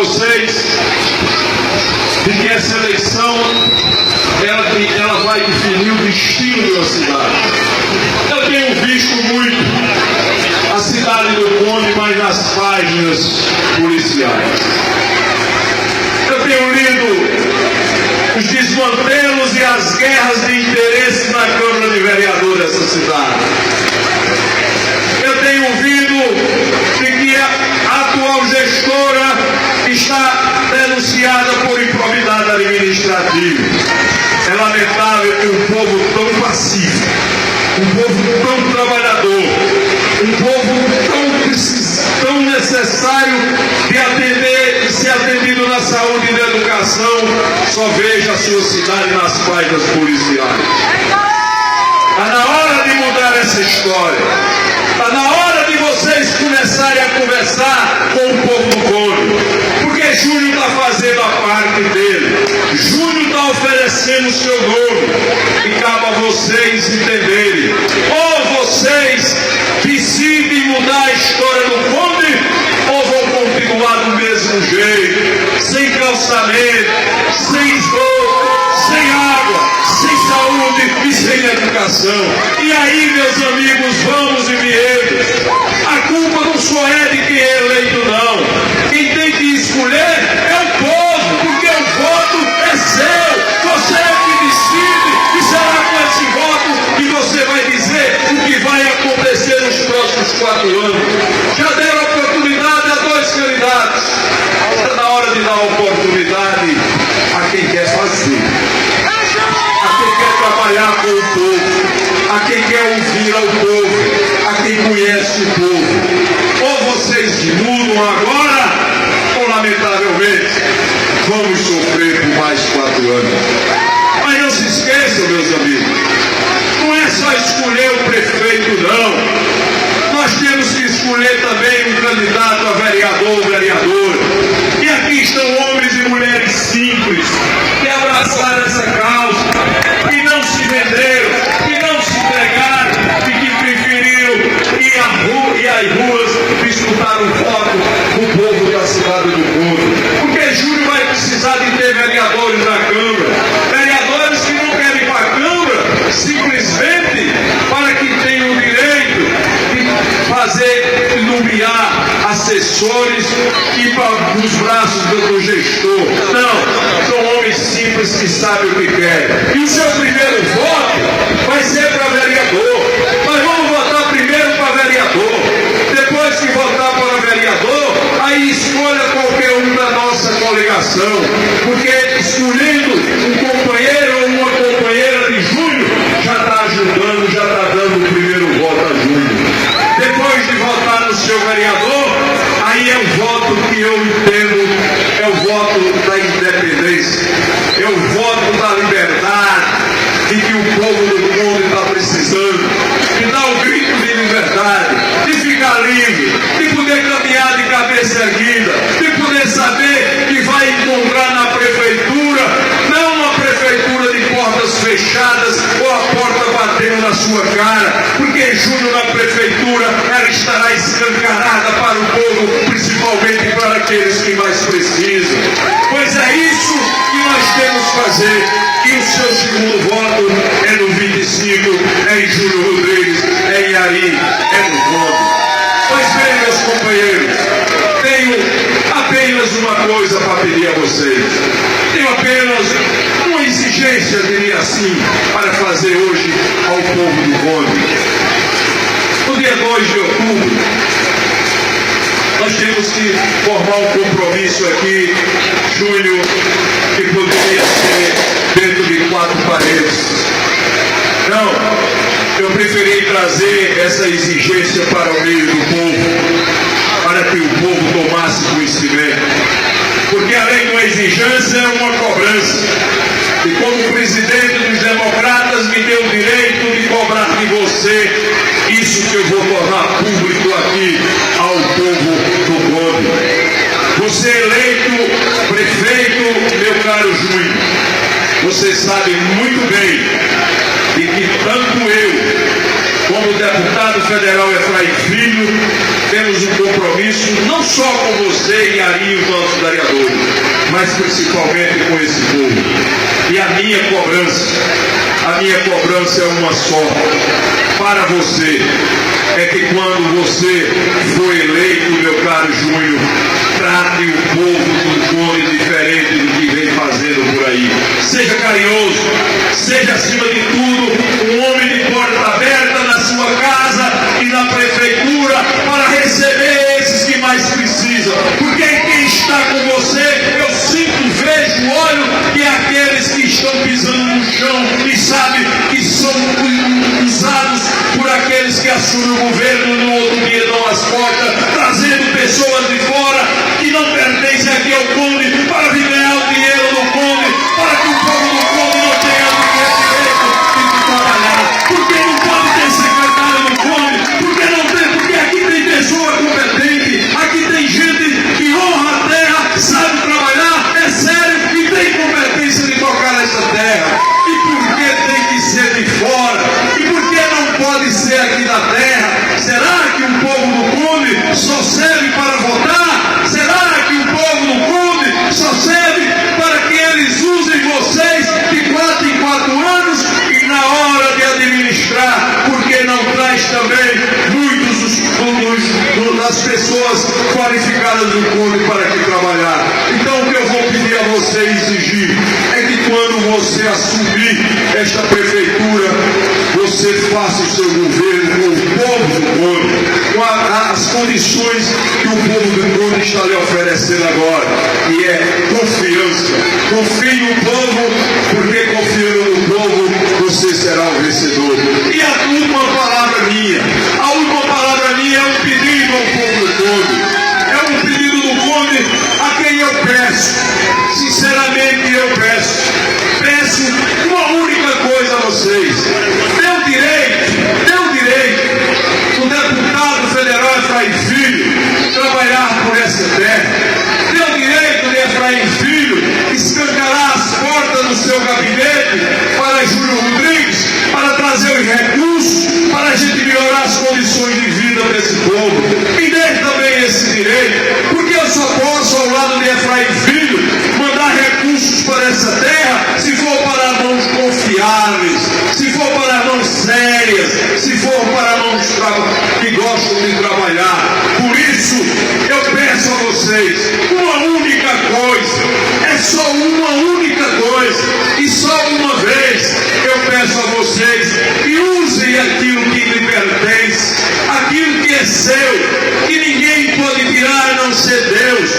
vocês de que essa eleição ela vai definir o destino da cidade. Eu tenho visto muito a cidade do Conde, mas nas páginas policiais. Eu tenho lido os desmantelos e as guerras de interesse na Câmara de Vereadores dessa cidade. Eu tenho ouvido de que a atual gestora está denunciada por improbidade administrativa. É lamentável que um povo tão pacífico, um povo tão trabalhador, um povo tão necessário de ser atendido na saúde e na educação, só veja a sua cidade nas páginas policiais. Está na hora de mudar essa história. Está na hora de vocês começarem a conversar com o povo do Conde. Porque Júnior está fazendo a parte dele. Júnior está oferecendo o seu nome. E cabe a vocês entenderem. Ou vocês decidem mudar a história do Conde, ou vão continuar do mesmo jeito. Sem calçamento, sem esgoto, sem água, sem saúde e sem educação. E aí, meus amigos, vamos e viemos. A culpa não só é de quem é eleito, não. Quem tem que escolher é o povo, porque o voto é seu. Você é que decide, e será com esse voto que você vai dizer o que vai acontecer nos próximos 4 anos. Já deram oportunidade a 2 candidatos. Está na hora de dar oportunidade a quem quer fazer, a quem quer trabalhar com o povo, a quem quer ouvir ao povo, a quem conhece o povo. Ou vocês mudam agora, ou lamentavelmente vamos sofrer por mais 4 anos. Mas não se esqueçam, meus amigos, não é só escolher o prefeito, não. Nós temos que escolher também um candidato a vereador ou vereadora. E aqui estão homens e mulheres simples que abraçaram essa causa, que não se venderam, que não se entregaram e que preferiram ir às ruas disputar um voto com o povo da cidade do Conde. Porque Júnior vai precisar de ter vereadores na Câmara, vereadores que não querem ir para a Câmara simplesmente para que tenham o direito de fazer, nomear assessores e para os braços do gestor. Não, são homens simples que sabem o que querem. E o seu primeiro voto vai ser para vereador. Mas vamos votar primeiro para vereador. Depois que votar para vereador, aí escolha qualquer um da nossa coligação. Porque escolhendo um companheiro ou uma companheira de Júnior, já está ajudando, já está dando o primeiro voto a Júnior. Depois de votar no seu vereador, aí é o voto que eu entendo, é o voto da independência, é o voto da liberdade, de que o povo do mundo está precisando, de dar um grito de liberdade, de ficar livre, de poder caminhar de cabeça erguida, de poder saber que vai encontrar na prefeitura, não uma prefeitura de portas fechadas ou a porta batendo na sua cara, porque Júnior na prefeitura ela estará escancarada para o povo, principalmente para aqueles que mais precisam. Pois é isso que nós temos que fazer. E o seu segundo voto é no 25, é em Júnior Rodrigues, é em Ari, é no Conde. Pois bem, meus companheiros, tenho apenas uma coisa para pedir a vocês. Tenho apenas uma exigência, diria assim, para fazer hoje ao povo do Conde. No dia 2 de outubro, nós temos que formar um compromisso aqui, Júnior, que poderia ser dentro de 4 paredes. Não, eu preferi trazer essa exigência para o meio do povo, para que o povo tomasse conhecimento. Porque além de uma exigência, é uma cobrança. E como presidente dos democratas, me deu o direito de cobrar de você isso que eu vou tornar público aqui ao povo do Conde. Você eleito prefeito, meu caro Júnior, você sabe muito bem de que tanto eu como o deputado federal Efraim Filho temos um compromisso não só com você e Ari, os nossos vereadores, mas principalmente com esse povo. E a minha cobrança é uma só para você, é que quando você for eleito, meu caro Júnior, trate o povo do Conde diferente do que vem fazendo por aí. Seja carinhoso, seja acima de tudo um homem de porta aberta na sua casa e na prefeitura para receber esses que mais precisam. Porque quem está com você, eu sinto, vejo, olho que é aqueles que estão pisando no chão e sabem que são usados por aqueles que assumem o governo no outro dia dão as portas, trazendo pessoas de fora que não pertencem aqui ao Conde para vir ganhar o dinheiro do Conde, para que o povo do Conde não tenha direito de trabalhar. Porque não pode ter secretário do Conde, porque não tem, porque aqui tem pessoa competente, aqui tem gente que honra a terra, sabe trabalhar, é sério e tem competência de tocar essa terra. E por que tem que ser de fora? E por que não pode ser aqui na terra? Será que o povo do Conde só serve para votar? Será que o povo do Conde só serve para que eles usem vocês de 4 em 4 anos e na hora de administrar? Porque não traz também muitos das pessoas qualificadas do Conde para aqui trabalhar. Então o que eu vou pedir a você exigir é que quando você assumir esta prefeitura, você faça o seu governo com o povo do Conde, com as condições que o povo do Conde está lhe oferecendo agora, e é confiança. Confie no povo, porque confiando no povo, você será o vencedor. E a última palavra minha é um pedido ao povo do Conde, é um pedido do Conde a quem eu peço, sinceramente eu peço uma única coisa a vocês. Deu direito o deputado federal Efraim Filho trabalhar por essa terra. Deu direito de Efraim Filho escancarar as portas do seu gabinete para Júlio Rodrigues, para trazer os recursos, para a gente melhorar as condições de vida desse povo. Me dê também esse direito, porque eu só posso, ao lado de Efraim Filho, mandar recursos para essa terra se for para mãos confiáveis, se for para mãos sérias, se for para mãos que gostam de trabalhar. Por isso, eu peço a vocês uma única coisa, é só uma única coisa, e só uma vez eu peço a vocês que usem aquilo que lhe pertence, aquilo que é seu, que ninguém pode tirar a não ser Deus.